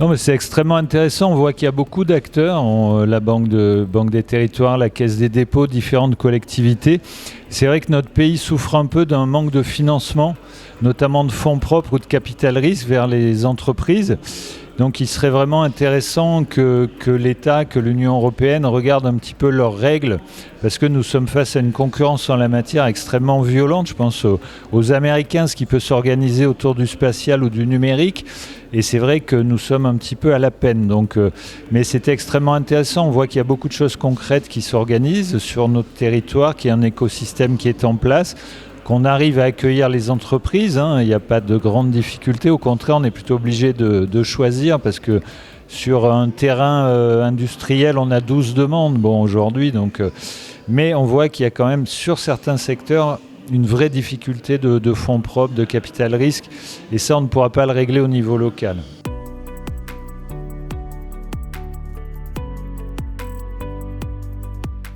Non, mais c'est extrêmement intéressant. On voit qu'il y a beaucoup d'acteurs, la Banque des Territoires, la Caisse des dépôts, différentes collectivités. C'est vrai que notre pays souffre un peu d'un manque de financement, notamment de fonds propres ou de capital risque vers les entreprises. Donc il serait vraiment intéressant que l'État, que l'Union européenne regarde un petit peu leurs règles, parce que nous sommes face à une concurrence en la matière extrêmement violente. Je pense aux Américains, ce qui peut s'organiser autour du spatial ou du numérique. Et c'est vrai que nous sommes un petit peu à la peine. Mais c'était extrêmement intéressant. On voit qu'il y a beaucoup de choses concrètes qui s'organisent sur notre territoire, qu'il y a un écosystème qui est en place, qu'on arrive à accueillir les entreprises. Il n'y a pas de grandes difficultés. Au contraire, on est plutôt obligé de choisir parce que sur un terrain industriel, on a 12 demandes aujourd'hui. Mais on voit qu'il y a quand même sur certains secteurs une vraie difficulté de fonds propres, de capital risque, et ça on ne pourra pas le régler au niveau local.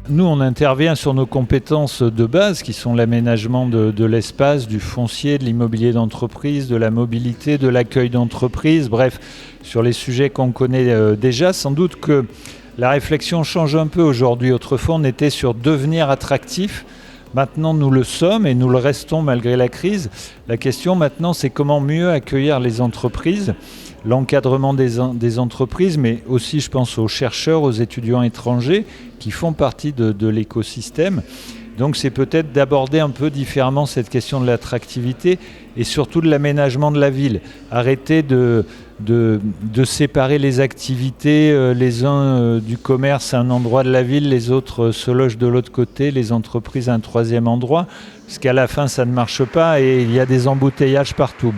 Nous, on intervient sur nos compétences de base qui sont l'aménagement de l'espace, du foncier, de l'immobilier d'entreprise, de la mobilité, de l'accueil d'entreprise, bref, sur les sujets qu'on connaît déjà. Sans doute que la réflexion change un peu aujourd'hui. Autrefois, on était sur devenir attractif. Maintenant, nous le sommes et nous le restons malgré la crise. La question maintenant, c'est comment mieux accueillir les entreprises, l'encadrement des entreprises, mais aussi, je pense, aux chercheurs, aux étudiants étrangers qui font partie de l'écosystème. Donc, c'est peut-être d'aborder un peu différemment cette question de l'attractivité et surtout de l'aménagement de la ville. Arrêter de séparer les activités, les uns du commerce à un endroit de la ville, les autres se logent de l'autre côté, les entreprises à un troisième endroit, parce qu'à la fin ça ne marche pas et il y a des embouteillages partout.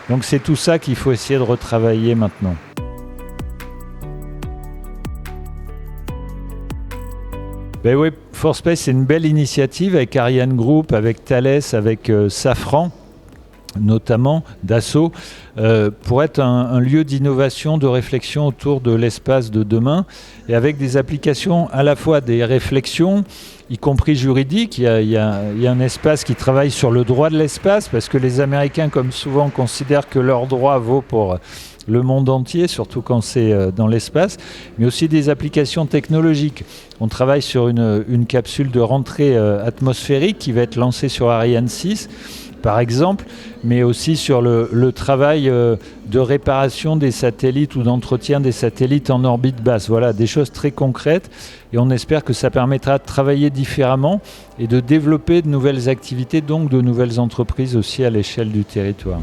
Donc c'est tout ça qu'il faut essayer de retravailler maintenant. Ben oui, ForSpace, c'est une belle initiative avec Ariane Group, avec Thales, avec Safran, notamment Dassault, pour être un lieu d'innovation, de réflexion autour de l'espace de demain, et avec des applications à la fois des réflexions, y compris juridiques. Il y a un espace qui travaille sur le droit de l'espace, parce que les Américains, comme souvent, considèrent que leur droit vaut pour le monde entier, surtout quand c'est dans l'espace, mais aussi des applications technologiques. On travaille sur une capsule de rentrée atmosphérique qui va être lancée sur Ariane 6, par exemple, mais aussi sur le travail de réparation des satellites ou d'entretien des satellites en orbite basse. Voilà, des choses très concrètes, et on espère que ça permettra de travailler différemment et de développer de nouvelles activités, donc de nouvelles entreprises aussi à l'échelle du territoire.